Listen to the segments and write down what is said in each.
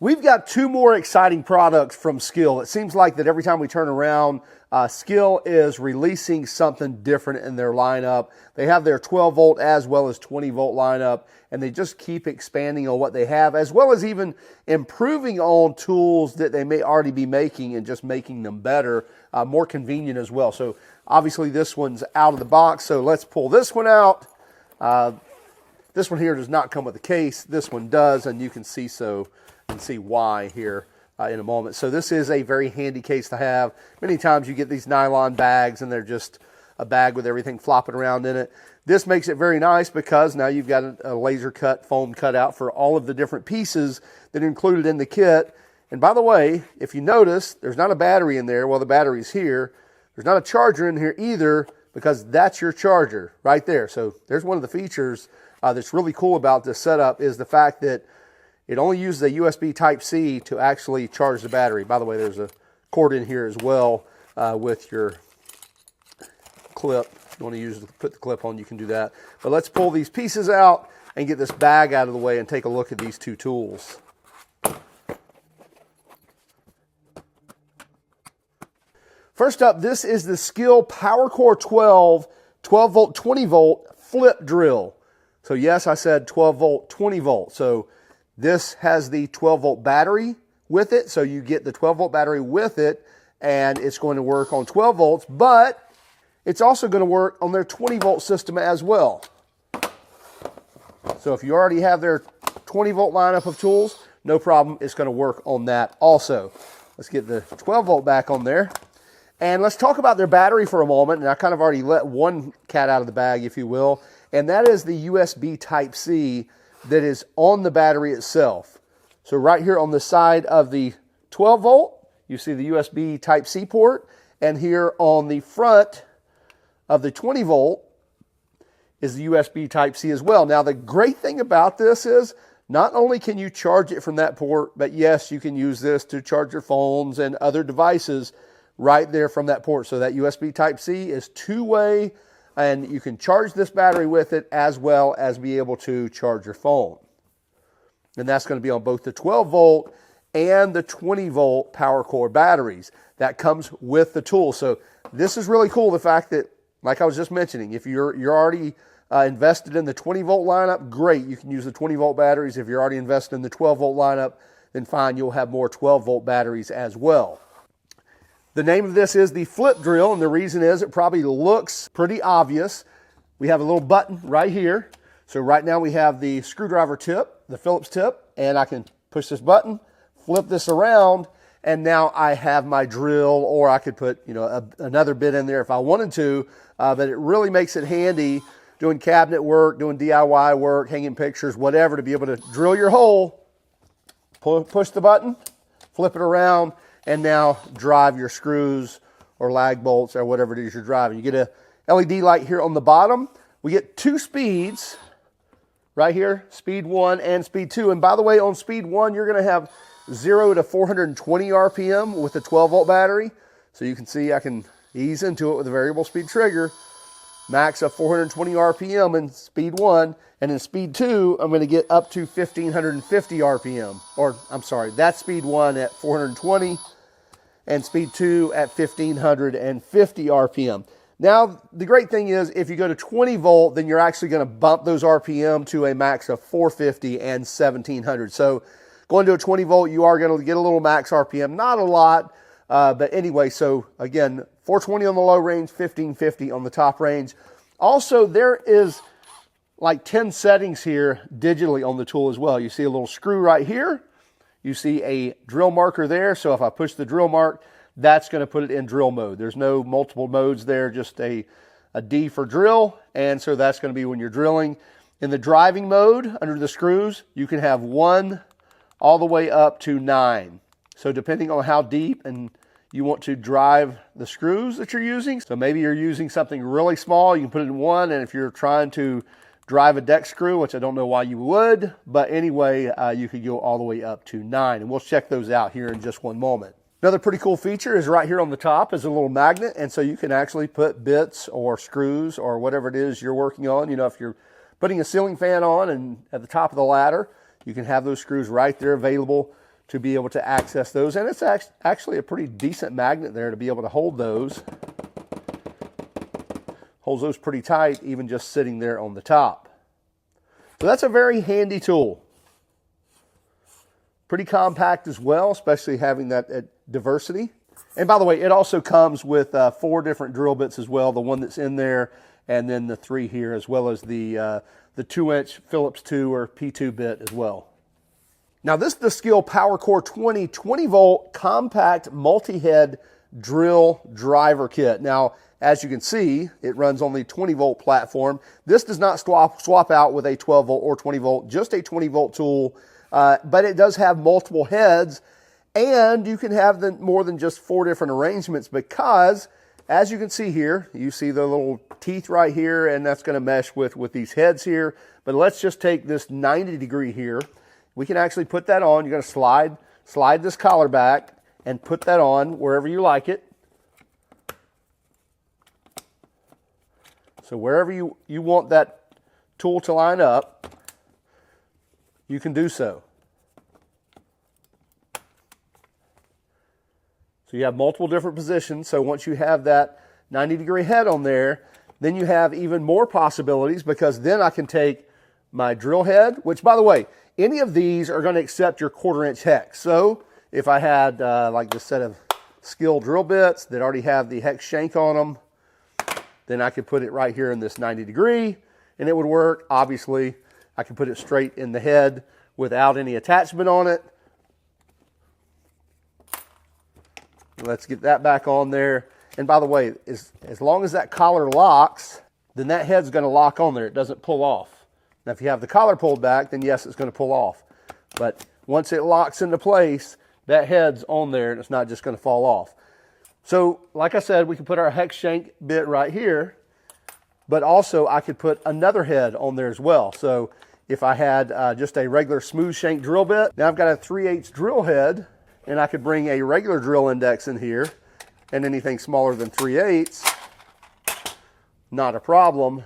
We've got two more exciting products from SKIL. It seems like that every time we turn around, SKIL is releasing something different in their lineup. They have their 12 volt as well as 20 volt lineup, and they just keep expanding on what they have, as well as even improving on tools that they may already be making and just making them better, more convenient as well. So obviously this one's out of the box, so let's pull this one out. This one here does not come with a case. This one does, and you can see why here in a moment. So this is a very handy case to have. Many times you get these nylon bags and they're just a bag with everything flopping around in it. This makes it very nice because now you've got a laser cut foam cutout for all of the different pieces that are included in the kit. And by the way, if you notice, there's not a battery in there. Well, the battery's here. There's not a charger in here either, because that's your charger right there. So there's one of the features that's really cool about this setup, is the fact that it only uses a USB Type-C to actually charge the battery. By the way, there's a cord in here as well with your clip. If you want to put the clip on, you can do that. But let's pull these pieces out and get this bag out of the way and take a look at these two tools. First up, this is the SKIL PowerCore 12 volt, 20 volt flip drill. So yes, I said 12 volt, 20 volt. So this has the 12 volt battery with it. So you get the 12 volt battery with it, and it's going to work on 12 volts, but it's also going to work on their 20 volt system as well. So if you already have their 20 volt lineup of tools, no problem. It's going to work on that also. Let's get the 12 volt back on there. And let's talk about their battery for a moment. And I kind of already let one cat out of the bag, if you will. And that is the USB Type-C that is on the battery itself. So right here on the side of the 12 volt, you see the USB Type-C port. And here on the front of the 20 volt is the USB Type-C as well. Now, the great thing about this is not only can you charge it from that port, but yes, you can use this to charge your phones and other devices right there from that port. So that USB Type-C is two-way, and you can charge this battery with it as well as be able to charge your phone. And that's going to be on both the 12 volt and the 20 volt PowerCore batteries. That comes with the tool. So this is really cool, the fact that, like I was just mentioning, if you're already invested in the 20 volt lineup, great, you can use the 20 volt batteries. If you're already invested in the 12 volt lineup, then fine, you'll have more 12 volt batteries as well. The name of this is the flip drill, and the reason is it probably looks pretty obvious. We have a little button right here. So right now we have the screwdriver tip, the Phillips tip, and I can push this button, flip this around, and now I have my drill, or I could put, another bit in there if I wanted to, but it really makes it handy doing cabinet work, doing DIY work, hanging pictures, whatever, to be able to drill your hole, push the button, flip it around, and now drive your screws or lag bolts or whatever it is you're driving. You get a LED light here on the bottom. We get two speeds right here, speed 1 and speed 2. And by the way, on speed 1, you're going to have 0 to 420 RPM with the 12 volt battery. So you can see I can ease into it with a variable speed trigger. Max of 420 RPM in speed 1, and in speed 2, I'm going to get up to 1550 RPM. Or, I'm sorry, that's speed 1 at 420, and speed 2 at 1550 RPM. Now, the great thing is, if you go to 20 volt, then you're actually going to bump those RPM to a max of 450 and 1700. So, going to a 20 volt, you are going to get a little max RPM, not a lot, but anyway, so again, 420 on the low range, 1550 on the top range. Also, there is like 10 settings here digitally on the tool as well. You see a little screw right here. You see a drill marker there. So if I push the drill mark, that's going to put it in drill mode. There's no multiple modes there, just a D for drill. And so that's going to be when you're drilling. In the driving mode, under the screws, you can have 1 all the way up to 9. So depending on how deep and you want to drive the screws that you're using. So maybe you're using something really small, you can put it in 1, and if you're trying to drive a deck screw, which I don't know why you would, but anyway, you could go all the way up to 9, and we'll check those out here in just one moment. Another pretty cool feature is right here on the top is a little magnet, and so you can actually put bits or screws or whatever it is you're working on. If you're putting a ceiling fan on and at the top of the ladder, you can have those screws right there available to be able to access those. And it's actually a pretty decent magnet there to be able to hold those. Holds those pretty tight, even just sitting there on the top. So that's a very handy tool. Pretty compact as well, especially having that diversity. And by the way, it also comes with 4 different drill bits as well. The one that's in there, and then the 3 here, as well as the 2-inch Phillips 2 or P2 bit as well. Now this is the SKIL PowerCore 20-volt compact multi-head drill driver kit. Now, as you can see, it runs on the 20-volt platform. This does not swap out with a 12-volt or 20-volt, just a 20-volt tool, but it does have multiple heads, and you can have more than just 4 different arrangements because, as you can see here, you see the little teeth right here, and that's going to mesh with these heads here. But let's just take this 90 degree here. We can actually put that on. You're going to slide this collar back and put that on wherever you like it. So wherever you want that tool to line up, you can do so. So you have multiple different positions. So once you have that 90 degree head on there, then you have even more possibilities, because then I can take my drill head, which, by the way, any of these are going to accept your 1/4-inch hex. So if I had like this set of SKIL drill bits that already have the hex shank on them, then I could put it right here in this 90 degree and it would work. Obviously, I can put it straight in the head without any attachment on it. Let's get that back on there. And by the way, as long as that collar locks, then that head's going to lock on there. It doesn't pull off. Now, if you have the collar pulled back, then yes, it's going to pull off. But once it locks into place, that head's on there and it's not just going to fall off. So, like I said, we can put our hex shank bit right here, but also I could put another head on there as well. So if I had just a regular smooth shank drill bit, now I've got a 3/8 drill head, and I could bring a regular drill index in here, and anything smaller than 3/8, not a problem.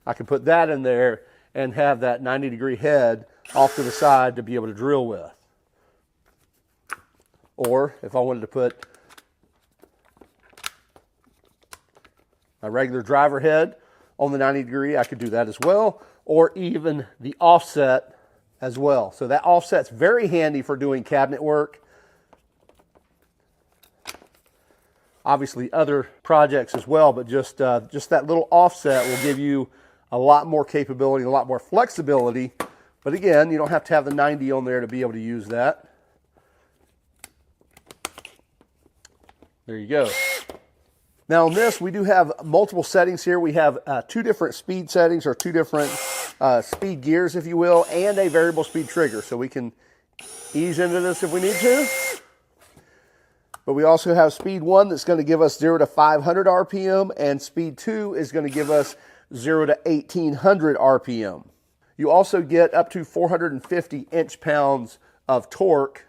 I can put that in there and have that 90 degree head off to the side to be able to drill with. Or if I wanted to put a regular driver head on the 90 degree, I could do that as well, or even the offset as well. So that offset's very handy for doing cabinet work. Obviously other projects as well, but just that little offset will give you a lot more capability, a lot more flexibility. But again, you don't have to have the 90 on there to be able to use that. There you go. Now on this, we do have multiple settings here. We have 2 different speed settings, or 2 different speed gears, if you will, and a variable speed trigger. So we can ease into this if we need to. But we also have speed 1 that's going to give us 0 to 500 RPM, and speed 2 is going to give us 0 to 1800 RPM. You also get up to 450 inch-pounds of torque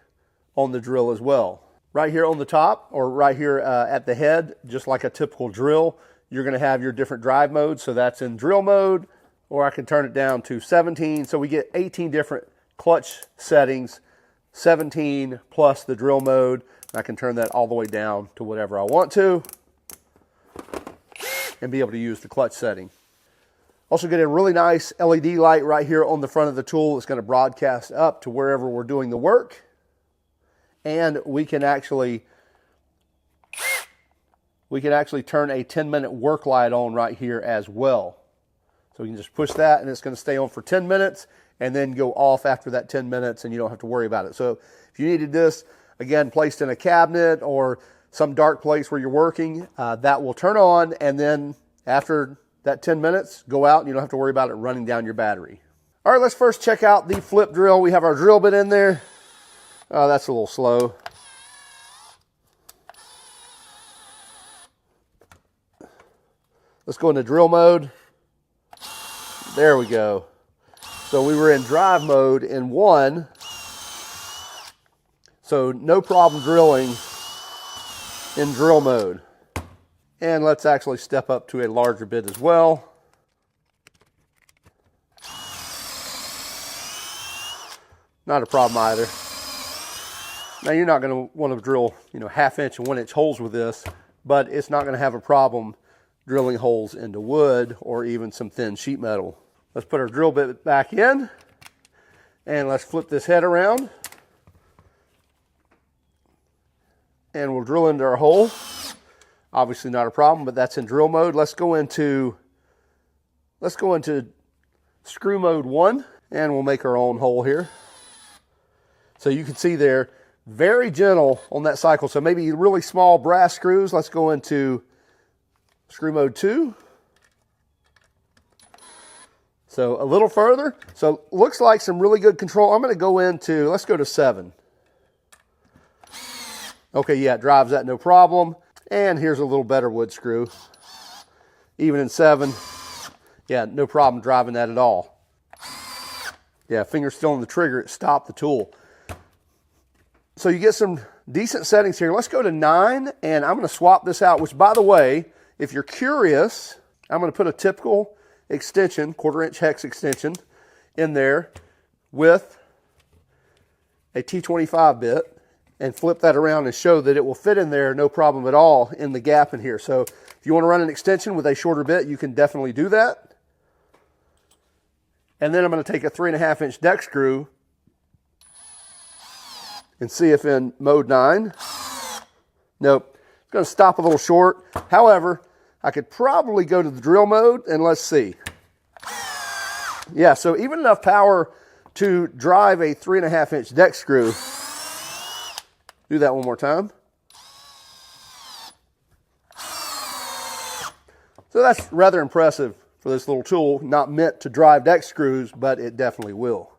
on the drill as well. Right here on the top, or right here at the head, just like a typical drill, you're going to have your different drive modes. So that's in drill mode, or I can turn it down to 17. So we get 18 different clutch settings, 17 plus the drill mode. I can turn that all the way down to whatever I want to and be able to use the clutch setting. Also get a really nice LED light right here on the front of the tool. It's going to broadcast up to wherever we're doing the work. And we can actually turn a 10-minute work light on right here as well. So we can just push that and it's going to stay on for 10 minutes and then go off after that 10 minutes, and you don't have to worry about it. So if you needed this, again, placed in a cabinet or some dark place where you're working, that will turn on, and then after that 10 minutes, go out and you don't have to worry about it running down your battery. All right, let's first check out the flip drill. We have our drill bit in there. Oh, that's a little slow. Let's go into drill mode. There we go. So we were in drive mode in 1. So no problem drilling in drill mode. And let's actually step up to a larger bit as well. Not a problem either. Now you're not going to want to drill, 1/2 inch and 1 inch holes with this, but it's not going to have a problem drilling holes into wood or even some thin sheet metal. Let's put our drill bit back in and let's flip this head around. And we'll drill into our hole. Obviously not a problem, but that's in drill mode. Let's go into screw mode 1 and we'll make our own hole here. So you can see there, very gentle on that cycle. So maybe really small brass screws. Let's go into screw mode 2. So a little further. So looks like some really good control. I'm going to go into, let's go to 7. Okay, yeah, it drives that no problem. And here's a little better wood screw. Even in 7, yeah, no problem driving that at all. Yeah, finger still on the trigger, it stopped the tool. So you get some decent settings here. Let's go to 9, and I'm going to swap this out, which, by the way, if you're curious, I'm going to put a typical extension, 1/4 inch hex extension, in there with a T25 bit and flip that around and show that it will fit in there no problem at all in the gap in here. So if you want to run an extension with a shorter bit, you can definitely do that. And then I'm going to take a 3.5 inch deck screw and see if in mode 9, nope, it's going to stop a little short. However, I could probably go to the drill mode and let's see. Yeah, so even enough power to drive a 3.5 inch deck screw. Do that one more time. So that's rather impressive for this little tool. Not meant to drive deck screws, but it definitely will.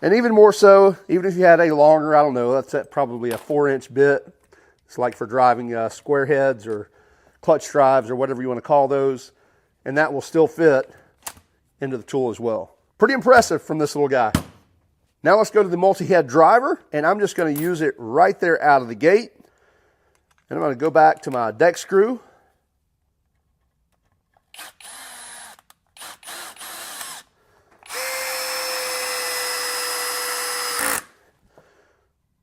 And even more so, even if you had a longer, I don't know, that's probably a 4-inch bit. It's like for driving square heads or clutch drives or whatever you want to call those. And that will still fit into the tool as well. Pretty impressive from this little guy. Now let's go to the MultiHead Driver, and I'm just going to use it right there out of the gate. And I'm going to go back to my deck screw.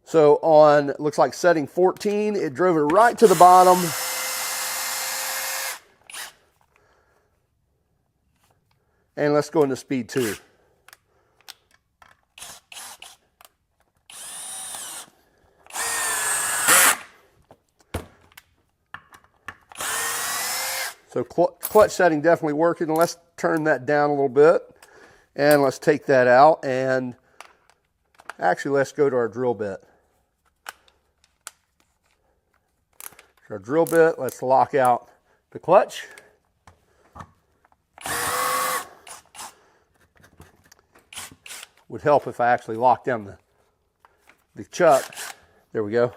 So on, looks like setting 14, it drove it right to the bottom. And let's go into speed 2. So clutch setting definitely working. Let's turn that down a little bit. And let's take that out. And actually, let's go to our drill bit. Our drill bit, let's lock out the clutch. Would help if I actually locked down the chuck. There we go.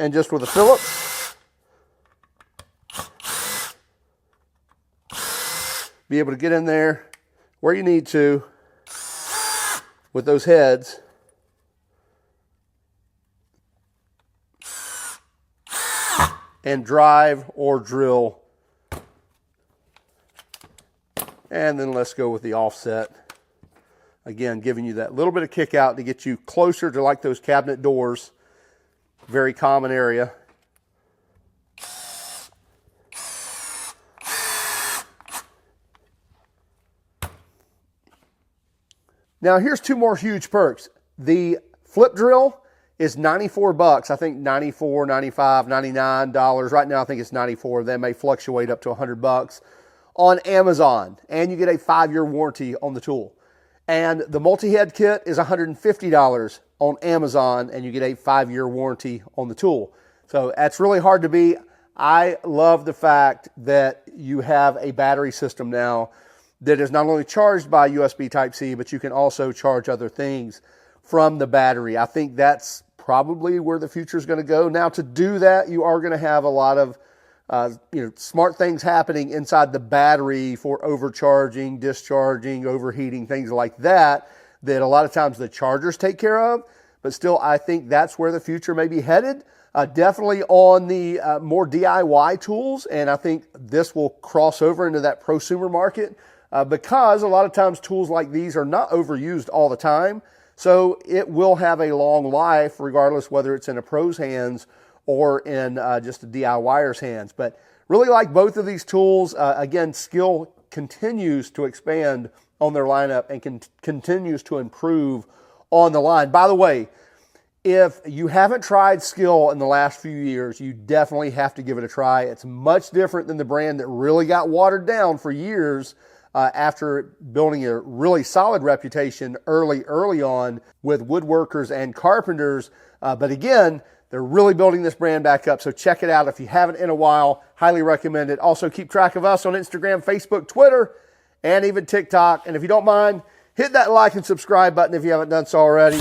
And just with a Phillips, be able to get in there where you need to with those heads. And drive or drill. And then let's go with the offset. Again, giving you that little bit of kick out to get you closer to like those cabinet doors. Very common area. Now here's 2 more huge perks. The flip drill is 94 bucks. I think 94, 95, $99. Right now I think it's 94. That may fluctuate up to 100 bucks on Amazon. And you get a 5-year warranty on the tool. And the multi-head kit is $150 on Amazon, and you get a 5-year warranty on the tool. So that's really hard to beat. I love the fact that you have a battery system now that is not only charged by USB Type-C, but you can also charge other things from the battery. I think that's probably where the future is going to go. Now, to do that, you are going to have a lot of smart things happening inside the battery for overcharging, discharging, overheating, things like that, that a lot of times the chargers take care of. But still, I think that's where the future may be headed. Definitely on the more DIY tools, and I think this will cross over into that prosumer market because a lot of times tools like these are not overused all the time. So it will have a long life regardless whether it's in a pro's hands or in just a DIYer's hands. But really like both of these tools. Again, SKIL continues to expand on their lineup and continues to improve on the line. By the way, if you haven't tried SKIL in the last few years, you definitely have to give it a try. It's much different than the brand that really got watered down for years after building a really solid reputation early on with woodworkers and carpenters. But again, they're really building this brand back up. So check it out if you haven't in a while. Highly recommend it. Also, keep track of us on Instagram, Facebook, Twitter, and even TikTok. And if you don't mind, hit that like and subscribe button if you haven't done so already.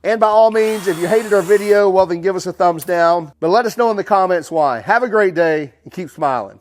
And by all means, if you hated our video, well, then give us a thumbs down. But let us know in the comments why. Have a great day and keep smiling.